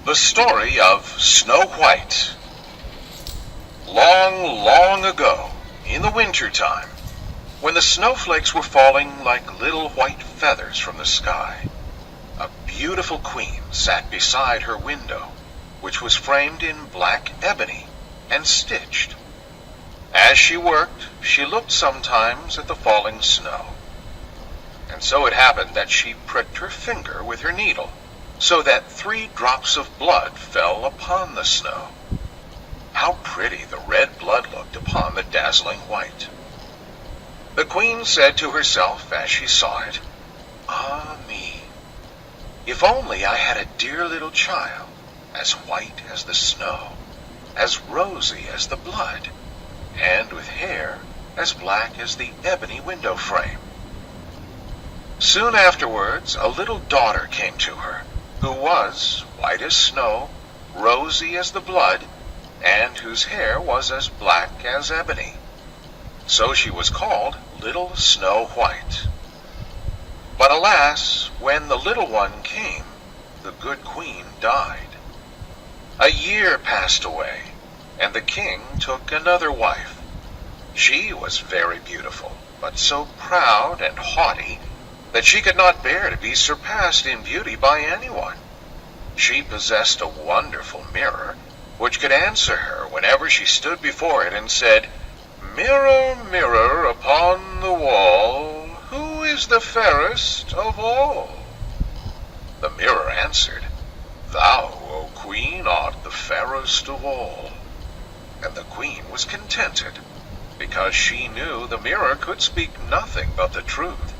The story of Snow White. Long, long ago, in the winter time, when the snowflakes were falling like little white feathers from the sky, a beautiful queen sat beside her window, which was framed in black ebony and stitched. As she worked, she looked sometimes at the falling snow. And so it happened that she pricked her finger with her needle, so that 3 drops of blood fell upon the snow. How pretty the red blood looked upon the dazzling white. The queen said to herself as she saw it, "Ah me, if only I had a dear little child, as white as the snow, as rosy as the blood, and with hair as black as the ebony window frame." Soon afterwards a little daughter came to her, who was white as snow, rosy as the blood, and whose hair was as black as ebony. So she was called Little Snow White. But alas, when the little one came, the good queen died. A year passed away, and the king took another wife. She was very beautiful, but so proud and haughty that she could not bear to be surpassed in beauty by anyone. She possessed a wonderful mirror, which could answer her whenever she stood before it and said, "Mirror, mirror upon the wall, who is the fairest of all?" The mirror answered, "Thou, O queen, art the fairest of all." And the queen was contented, because she knew the mirror could speak nothing but the truth.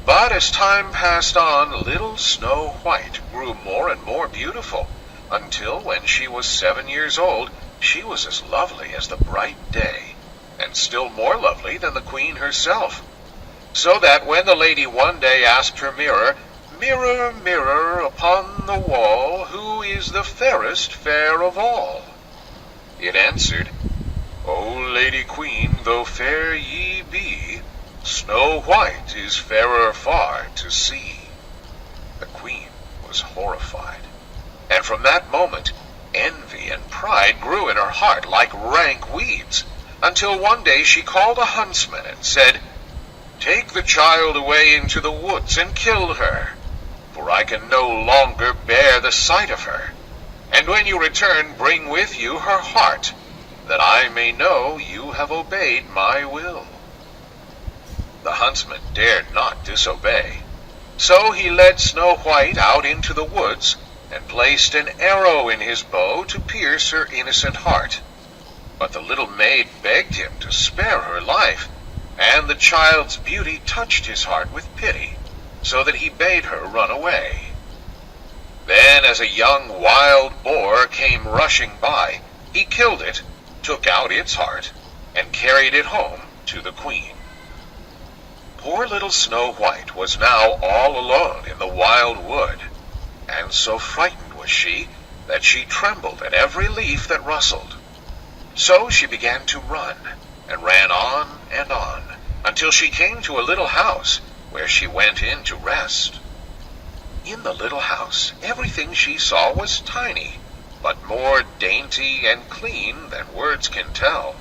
But as time passed on, Little Snow White grew more and more beautiful, until when she was 7 years old, she was as lovely as the bright day, and still more lovely than the queen herself. So that when the lady one day asked her mirror, "Mirror, mirror upon the wall, who is the fairest fair of all?" it answered, "O Lady Queen, though fair ye be, Snow White is fairer far to see." The queen was horrified, and from that moment envy and pride grew in her heart like rank weeds, until one day she called a huntsman and said, "Take the child away into the woods and kill her, for I can no longer bear the sight of her. And when you return, bring with you her heart, that I may know you have obeyed my will." The huntsman dared not disobey, so he led Snow White out into the woods and placed an arrow in his bow to pierce her innocent heart. But the little maid begged him to spare her life, and the child's beauty touched his heart with pity, so that he bade her run away. Then, as a young wild boar came rushing by, he killed it, took out its heart, and carried it home to the queen. Poor little Snow White was now all alone in the wild wood, and so frightened was she that she trembled at every leaf that rustled. So she began to run, and ran on and on, until she came to a little house, where she went in to rest. In the little house everything she saw was tiny, but more dainty and clean than words can tell.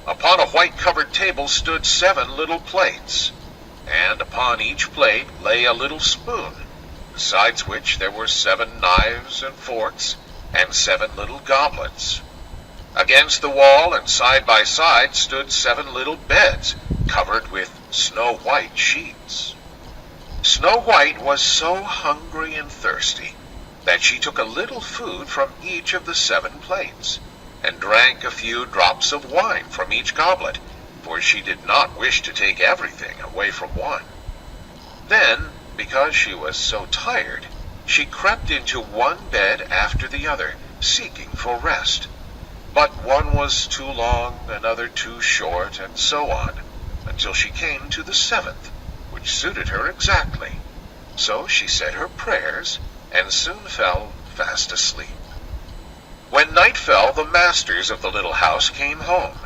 Upon a white-covered table stood 7 little plates, and upon each plate lay a little spoon, besides which there were 7 knives and forks, and 7 little goblets. Against the wall and side by side stood 7 little beds, covered with snow-white sheets. Snow White was so hungry and thirsty that she took a little food from each of the 7 plates, and drank a few drops of wine from each goblet, for she did not wish to take everything away from one. Then, because she was so tired, she crept into one bed after the other, seeking for rest. But one was too long, another too short, and so on, until she came to the 7th, which suited her exactly. So she said her prayers, and soon fell fast asleep. When night fell, the masters of the little house came home.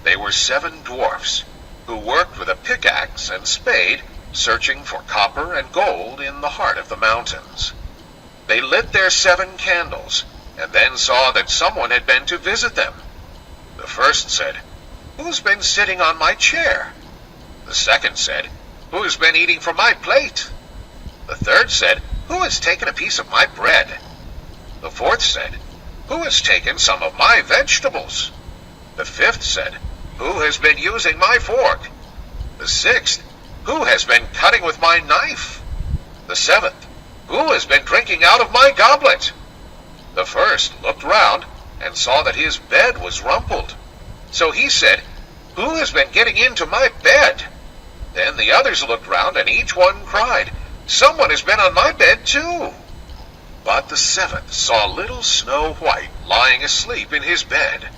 They were 7 dwarfs, who worked with a pickaxe and spade, searching for copper and gold in the heart of the mountains. They lit their 7 candles, and then saw that someone had been to visit them. The first said, "Who's been sitting on my chair?" The second said, "Who's been eating from my plate?" The third said, "Who has taken a piece of my bread?" The fourth said, "Who has taken some of my vegetables?" The fifth said, "Who has been using my fork?" The sixth, "Who has been cutting with my knife?" The seventh, "Who has been drinking out of my goblet?" The first looked round and saw that his bed was rumpled. So he said, "Who has been getting into my bed?" Then the others looked round, and each one cried, "Someone has been on my bed too." But the seventh saw little Snow White lying asleep in his bed,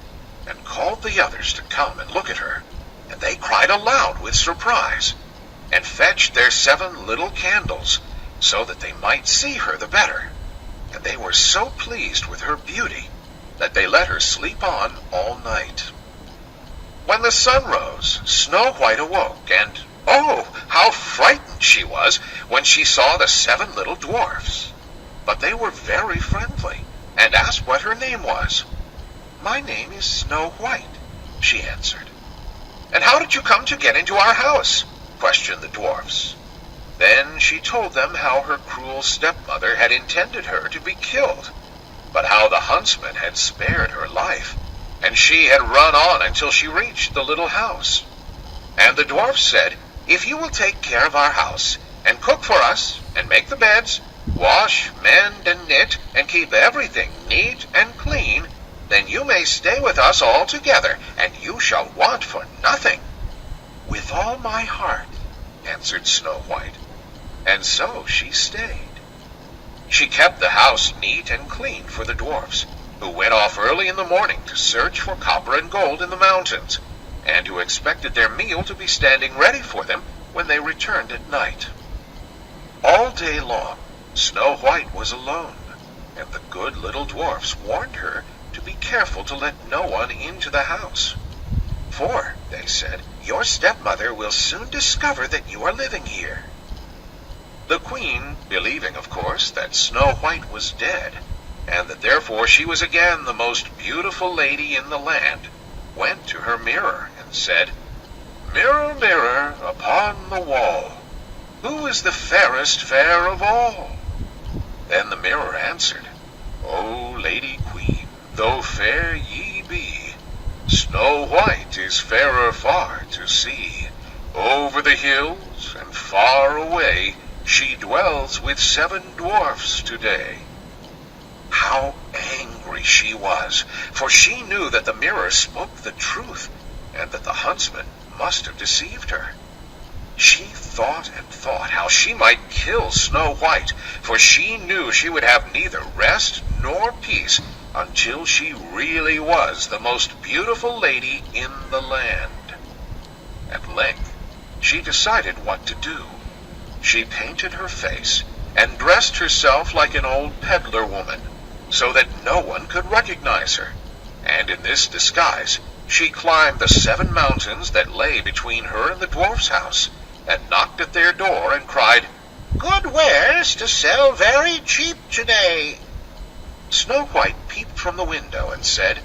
and called the others to come and look at her. And they cried aloud with surprise, and fetched their 7 little candles, so that they might see her the better. And they were so pleased with her beauty that they let her sleep on all night. When the sun rose, Snow White awoke, and oh, how frightened she was when she saw the 7 little dwarfs. But they were very friendly, and asked what her name was. "My name is Snow White," she answered. "And how did you come to get into our house?" questioned the dwarfs. Then she told them how her cruel stepmother had intended her to be killed, but how the huntsman had spared her life, and she had run on until she reached the little house. And the dwarfs said, "If you will take care of our house, and cook for us, and make the beds, wash, mend, and knit, and keep everything neat and clean, then you may stay with us altogether, and you shall want for nothing." "With all my heart," answered Snow White. And so she stayed. She kept the house neat and clean for the dwarfs, who went off early in the morning to search for copper and gold in the mountains, and who expected their meal to be standing ready for them when they returned at night. All day long, Snow White was alone, and the good little dwarfs warned her to be careful to let no one into the house. "For," they said, "your stepmother will soon discover that you are living here." The queen, believing, of course, that Snow White was dead, and that therefore she was again the most beautiful lady in the land, went to her mirror and said, "Mirror, mirror, upon the wall, who is the fairest fair of all?" Then the mirror answered, "O Lady Queen, though fair ye be, Snow White is fairer far to see. Over the hills and far away she dwells with 7 dwarfs today." How angry she was, for she knew that the mirror spoke the truth, and that the huntsman must have deceived her. She thought and thought how she might kill Snow White, for she knew she would have neither rest nor peace until she really was the most beautiful lady in the land. At length, she decided what to do. She painted her face and dressed herself like an old peddler woman, so that no one could recognize her, and in this disguise she climbed the 7 mountains that lay between her and the dwarf's house, and knocked at their door and cried, "Good wares to sell very cheap today." Snow White peeped from the window and said,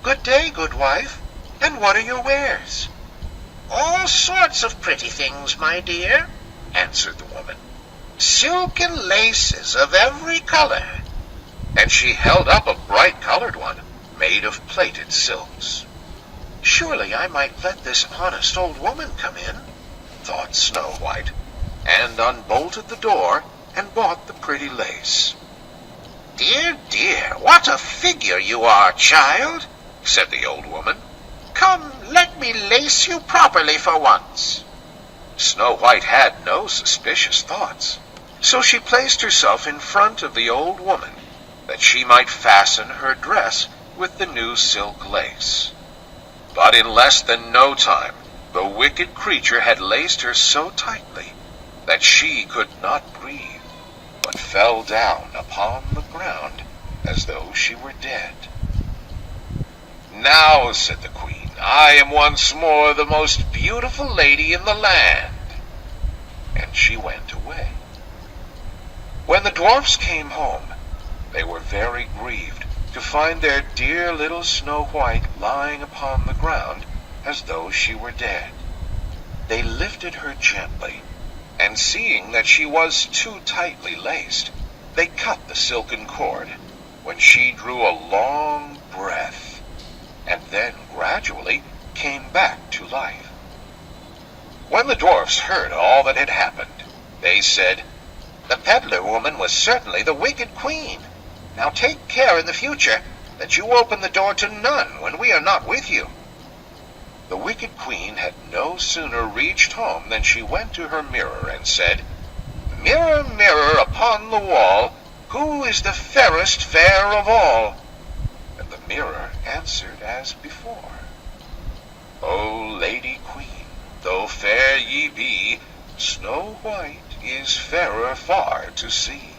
"Good day, good wife, and what are your wares?" "All sorts of pretty things, my dear," answered the woman. "Silk and laces of every color." And she held up a bright-colored one, made of plaited silks. "Surely I might let this honest old woman come in," thought Snow White, and unbolted the door and bought the pretty lace. "Dear, dear, what a figure you are, child," said the old woman. "Come, let me lace you properly for once." Snow White had no suspicious thoughts, so she placed herself in front of the old woman, that she might fasten her dress with the new silk lace. But in less than no time, the wicked creature had laced her so tightly that she could not breathe, but fell down upon the ground as though she were dead. "Now," said the queen, "I am once more the most beautiful lady in the land." And she went away. When the dwarfs came home, they were very grieved to find their dear little Snow White lying upon the ground as though she were dead. They lifted her gently, and seeing that she was too tightly laced, they cut the silken cord, when she drew a long breath, and then gradually came back to life. When the dwarfs heard all that had happened, they said, "The peddler woman was certainly the wicked queen. Now take care in the future that you open the door to none when we are not with you." The wicked queen had no sooner reached home than she went to her mirror and said, "Mirror, mirror upon the wall, who is the fairest fair of all?" And the mirror answered as before, "O Lady Queen, though fair ye be, Snow White is fairer far to see.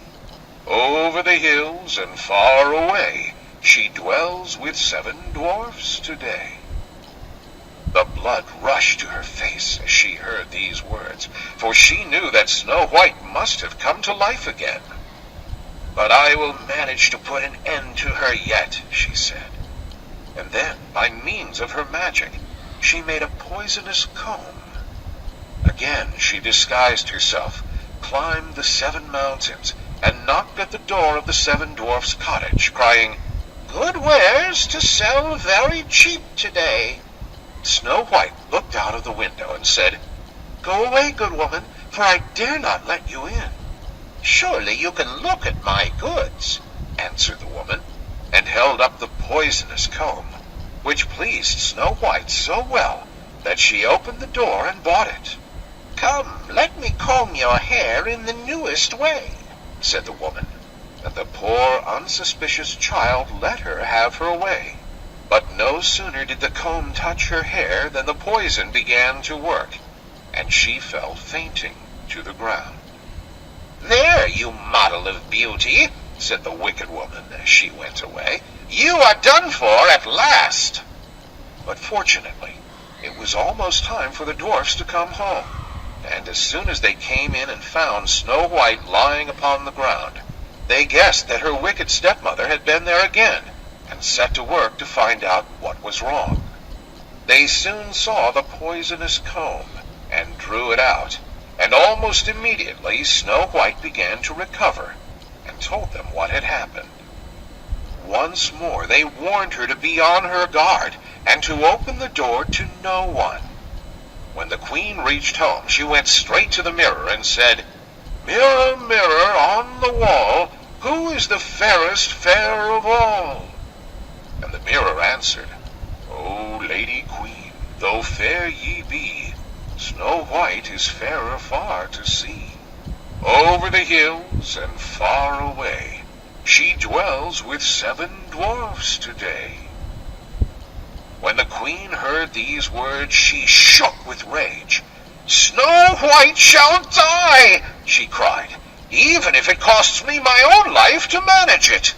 Over the hills and far away, she dwells with 7 dwarfs today." The blood rushed to her face as she heard these words, for she knew that Snow White must have come to life again. "But I will manage to put an end to her yet," she said. And then, by means of her magic, she made a poisonous comb. Again she disguised herself, climbed the 7 mountains, and knocked at the door of the 7 dwarfs' cottage, crying, "Good wares to sell very cheap today." Snow White looked out of the window and said, "Go away, good woman, for I dare not let you in." "Surely you can look at my goods," answered the woman, and held up the poisonous comb, which pleased Snow White so well that she opened the door and bought it. "Come, let me comb your hair in the newest way," said the woman, and the poor unsuspicious child let her have her way. But no sooner did the comb touch her hair than the poison began to work, and she fell fainting to the ground. "There, you model of beauty," said the wicked woman as she went away. "You are done for at last." But fortunately, it was almost time for the dwarfs to come home, and as soon as they came in and found Snow White lying upon the ground, they guessed that her wicked stepmother had been there again, and set to work to find out what was wrong. They soon saw the poisonous comb, and drew it out, and almost immediately Snow White began to recover, and told them what had happened. Once more they warned her to be on her guard, and to open the door to no one. When the queen reached home, she went straight to the mirror and said, "Mirror, mirror on the wall, who is the fairest fair of all?" And the mirror answered, "O Lady Queen, though fair ye be, Snow White is fairer far to see. Over the hills and far away, she dwells with 7 dwarfs today." When the queen heard these words, she shook with rage. "Snow White shall die," she cried, "even if it costs me my own life to manage it."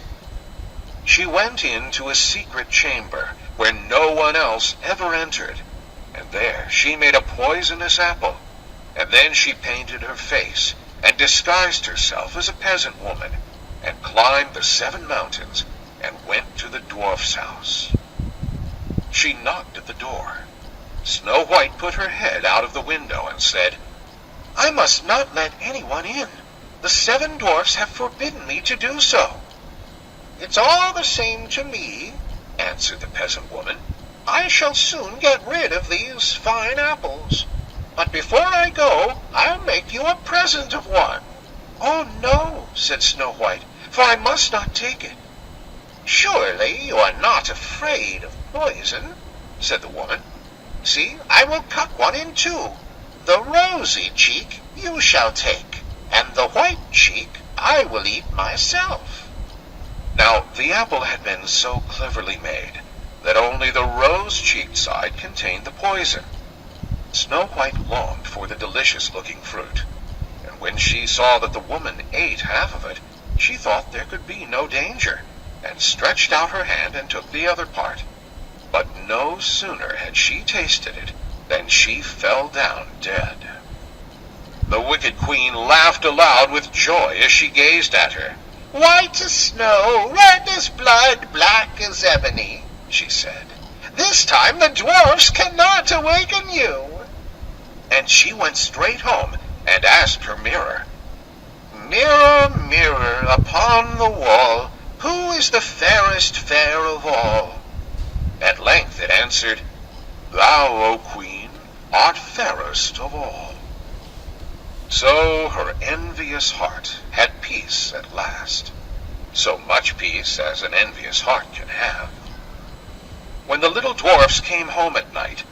She went into a secret chamber where no one else ever entered, and there she made a poisonous apple, and then she painted her face and disguised herself as a peasant woman, and climbed the 7 mountains and went to the dwarf's house. She knocked at the door. Snow White put her head out of the window and said, "I must not let anyone in. The 7 dwarfs have forbidden me to do so." "It's all the same to me," answered the peasant woman. "I shall soon get rid of these fine apples. But before I go, I'll make you a present of one." "Oh, no," said Snow White, "for I must not take it." "Surely you are not afraid of poison," said the woman. "See, I will cut one in 2. The rosy cheek you shall take, and the white cheek I will eat myself." Now, the apple had been so cleverly made that only the rose-cheeked side contained the poison. Snow White longed for the delicious-looking fruit, and when she saw that the woman ate half of it, she thought there could be no danger, and stretched out her hand and took the other part. But no sooner had she tasted it than she fell down dead. The wicked queen laughed aloud with joy as she gazed at her. "White as snow, red as blood, black as ebony," she said. "This time the dwarfs cannot awaken you." And she went straight home and asked her mirror, "Mirror, mirror upon the wall, who is the fairest fair of all?" At length it answered, "Thou, O queen, art fairest of all." So her envious heart had peace at last, so much peace as an envious heart can have. When the little dwarfs came home at night,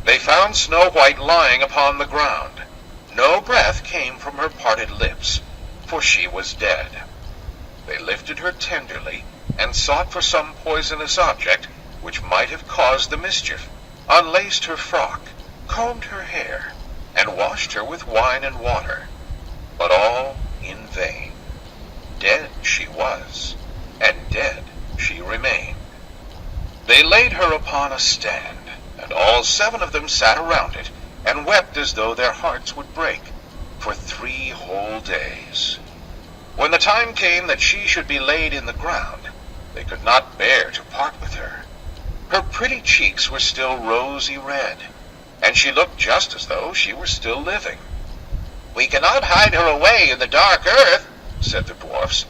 they found Snow White lying upon the ground. No breath came from her parted lips, for she was dead. They lifted her tenderly and sought for some poisonous object which might have caused the mischief, unlaced her frock, combed her hair, and washed her with wine and water, but all in vain. Dead she was, and dead she remained. They laid her upon a stand, and all 7 of them sat around it, and wept as though their hearts would break, for 3 whole days. When the time came that she should be laid in the ground, they could not bear to part with her. Her pretty cheeks were still rosy red, and she looked just as though she were still living. "We cannot hide her away in the dark earth," said the dwarfs,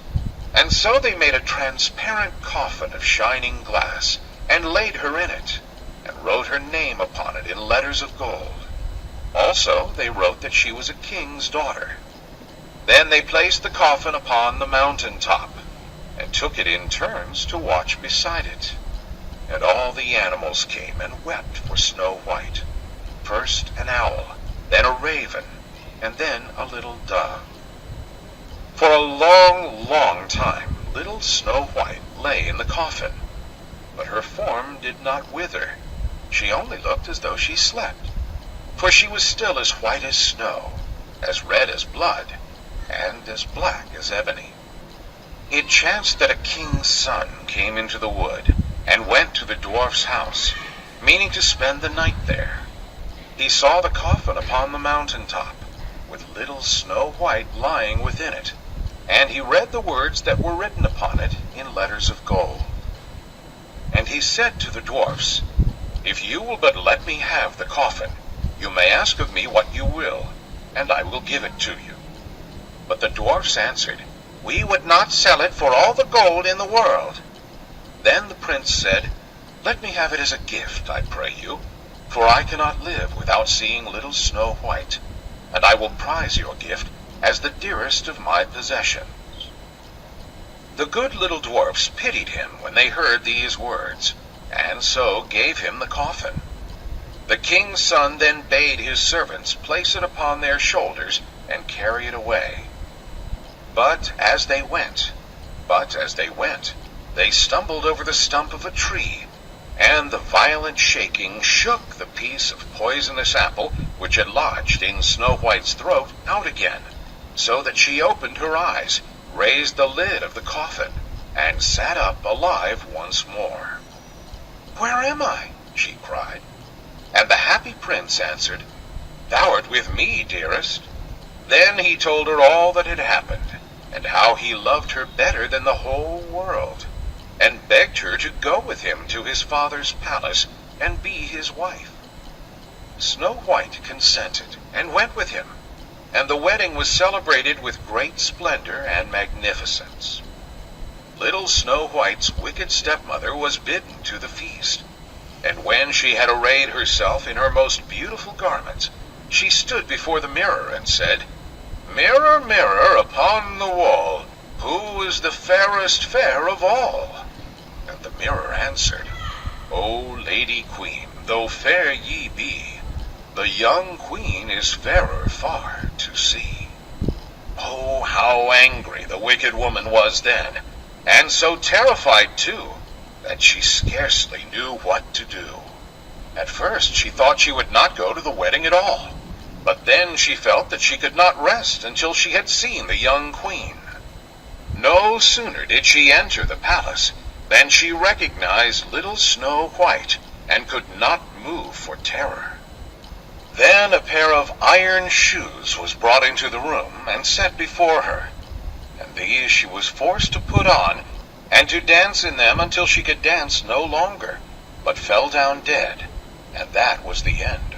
and so they made a transparent coffin of shining glass, and laid her in it, and wrote her name upon it in letters of gold. Also they wrote that she was a king's daughter. Then they placed the coffin upon the mountain top, and took it in turns to watch beside it. And all the animals came and wept for Snow White. First an owl, then a raven, and then a little dove. For a long, long time little Snow White lay in the coffin, but her form did not wither. She only looked as though she slept, for she was still as white as snow, as red as blood, and as black as ebony. It chanced that a king's son came into the wood, and went to the dwarf's house, meaning to spend the night there. He saw the coffin upon the mountain top, with little Snow White lying within it, and he read the words that were written upon it in letters of gold. And he said to the dwarfs, "If you will but let me have the coffin, you may ask of me what you will, and I will give it to you." But the dwarfs answered, "We would not sell it for all the gold in the world." Then the prince said, "Let me have it as a gift, I pray you, for I cannot live without seeing little Snow White, and I will prize your gift as the dearest of my possessions." The good little dwarfs pitied him when they heard these words, and so gave him the coffin. The king's son then bade his servants place it upon their shoulders and carry it away. But as they went, they stumbled over the stump of a tree, and the violent shaking shook the piece of poisonous apple which had lodged in Snow White's throat out again, so that she opened her eyes, raised the lid of the coffin, and sat up alive once more. "Where am I?" she cried. And the happy prince answered, "Thou art with me, dearest." Then he told her all that had happened, and how he loved her better than the whole world, and begged her to go with him to his father's palace and be his wife. Snow White consented and went with him, and the wedding was celebrated with great splendor and magnificence. Little Snow White's wicked stepmother was bidden to the feast, and when she had arrayed herself in her most beautiful garments, she stood before the mirror and said, "Mirror, mirror upon the wall, who is the fairest fair of all?" And the mirror answered, "O Lady Queen, though fair ye be, the young queen is fairer far to see." Oh, how angry the wicked woman was then, and so terrified too, that she scarcely knew what to do. At first she thought she would not go to the wedding at all, but then she felt that she could not rest until she had seen the young queen. No sooner did she enter the palace than she recognized little Snow White, and could not move for terror. Then Then a pair of iron shoes was brought into the room and set before her, and these she was forced to put on, and to dance in them until she could dance no longer, but fell down dead, and that was the end.